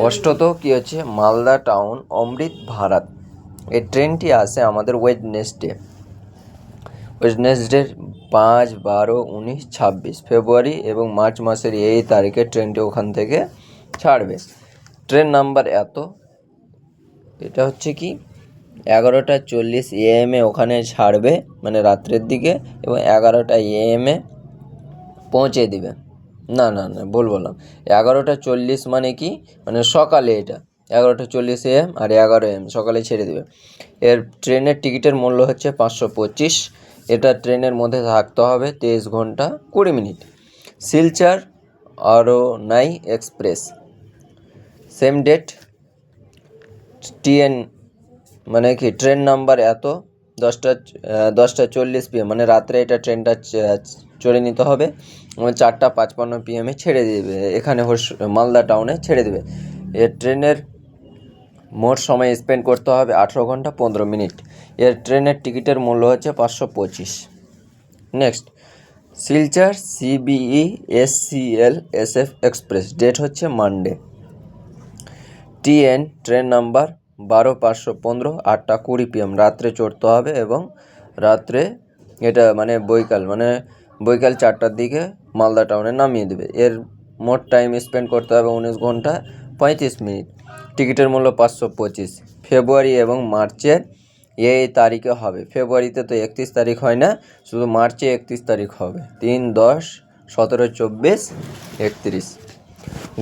অষ্টত কি হচ্ছে মালদা টাউন অমৃত ভারত। এই ট্রেনটি আসে আমাদের ওয়েডনেসডে 5, 12, 19, 26 ফেব্রুয়ারি এবং মার্চ মাসের এই তারিখে ট্রেনটি ওখান থেকে ছাড়বে। ট্রেন নাম্বার এটা হচ্ছে কি 11:40 AM ওখানে ছাড়বে, মানে রাত্রের দিকে, এবং 11টা AM পৌঁছে দিবে। না ভুল বললাম, 11:40 মানে কি, মানে সকালে, এটা 11:40 AM আর 11 AM সকালে ছেড়ে দেবে। এর ট্রেনের টিকিটের মূল্য হচ্ছে 525। এটা ট্রেনের মধ্যে থাকতে হবে 23 ঘন্টা 20 মিনিট। Silchar Aronai express, same date, TN মানে কি ট্রেন নাম্বার 10:40 PM, মানে রাত্রে এটা ট্রেনটা চড়ে নিতে হবে এবং 4:55 PM ছেড়ে দেবে, এখানে মালদা টাউনে ছেড়ে দেবে। এর ট্রেনের মোট সময় স্পেন্ড করতে হবে 18 ঘন্টা 15 মিনিট। এর ট্রেনের টিকিটের মূল্য হচ্ছে 525। Next, Silchar CBE SCL SF express, date হচ্ছে Monday. TN train number 12,515, 8:20 PM, রাত্রে চড়তে হবে এবং রাত্রে এটা মানে বৈকাল 4টার দিকে মালদা টাউনে নামিয়ে দেবে। এর মোট টাইম স্পেন্ড করতে হবে 19 ঘন্টা 35 মিনিট। টিকিটের মূল্য 525। ফেব্রুয়ারি এবং মার্চের এই তারিখে হবে। ফেব্রুয়ারিতে তো 31 তারিখ হয় না, শুধু মার্চে 31 তারিখ হবে। 3, 10, 17, 24, 31।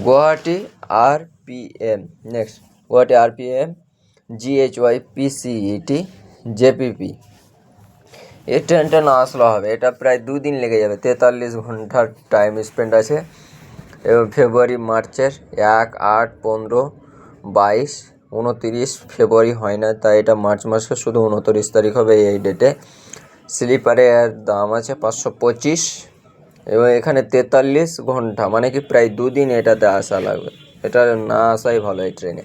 Guwahati RPM, next Guwahati RPM GHYPCET JPP। এই ট্রেনটা না আসলে হবে, এটা প্রায় 2 দিন লেগে যাবে, 43 ঘন্টার টাইম স্পেন্ড আছে। এবং ফেব্রুয়ারি মার্চের 1, 8, 15, 22, 29 ফেব্রুয়ারি হয় না, তাই এটা মার্চ মাসে শুধু 29 তারিখ হবে এই ডেটে। স্লিপারের দাম আছে 525 এবং এখানে 43 ঘন্টা, মানে কি প্রায় 2 দিন এটাতে আসা লাগবে। এটা না আসাই ভালো এই ট্রেনে।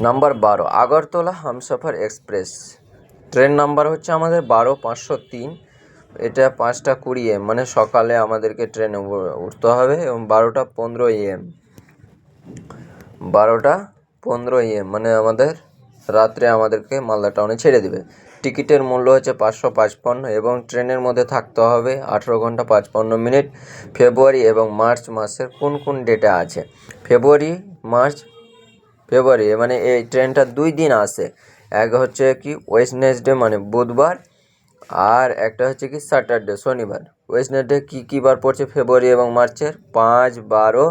Number 12 Agartala Humsafar express, train number হচ্ছে আমাদের 12,503। এটা 5:20 AM, মানে সকালে আমাদেরকে ট্রেনে উঠতে হবে এবং 12:15 AM, 12:15 AM মানে আমাদের রাত্রে আমাদেরকে মালদা টাউনে ছেড়ে দেবে। টিকিটের মূল্য হচ্ছে 555 এবং ট্রেনের মধ্যে থাকতে হবে 18 ঘন্টা 55 মিনিট। ফেব্রুয়ারি এবং মার্চ মাসের কোন ডেটে আছে? ফেব্রুয়ারি মানে এই ট্রেনটা 2 দিন আসে। এক হচ্ছে কি ওয়েডনেসডে মানে বুধবার, আর একটা হচ্ছে কি স্যাটারডে শনিবার। ওয়েডনেসডে কী বার পড়ছে ফেব্রুয়ারি এবং মার্চের? 5, 12,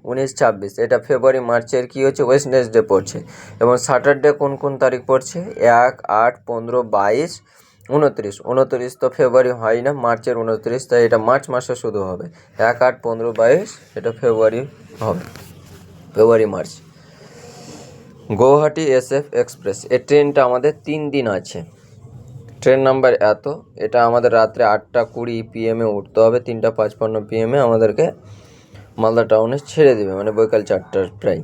19, 26। এটা ফেব্রুয়ারি মার্চের কি হচ্ছে ওয়েডনেসডে পড়ছে। এবং স্যাটারডে কোন তারিখ পড়ছে? 1, 8, 15, 22, 29। 29 তো ফেব্রুয়ারি হয় না, মার্চের 29, তাই এটা মার্চ মাসে শুধু হবে। 1, 8, 15, 22 এটা ফেব্রুয়ারি হবে, February March. Guwahati SF express, এই ট্রেনটা আমাদের 3 দিন আছে। ট্রেন নাম্বার এটা আমাদের রাত্রে 8:20 PM উঠতে হবে, 3:55 PM আমাদেরকে মালদা টাউনে ছেড়ে দেবে, মানে বৈকাল 4টার প্রায়।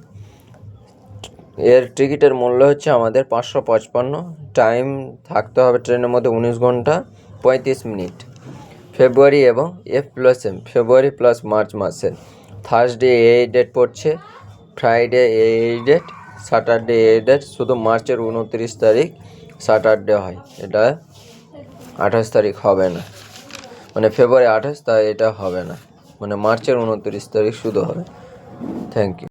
এর টিকিটের মূল্য হচ্ছে আমাদের 555। টাইম থাকতে হবে ট্রেনের মধ্যে 19 ঘন্টা 35 মিনিট। ফেব্রুয়ারি এবং F+M, ফেব্রুয়ারি প্লাস মার্চ মাসের থার্সডে এই ডেট পড়ছে, ফ্রাইডে এই ডেট, স্যাটারডে এই ডেট। শুধু মার্চের 29 তারিখ স্যাটারডে হয়, এটা 28 তারিখ হবে না, মানে ফেব্রুয়ারি 28, তাই এটা হবে না, মানে মার্চের 29 তারিখ শুধু হবে। Thank you.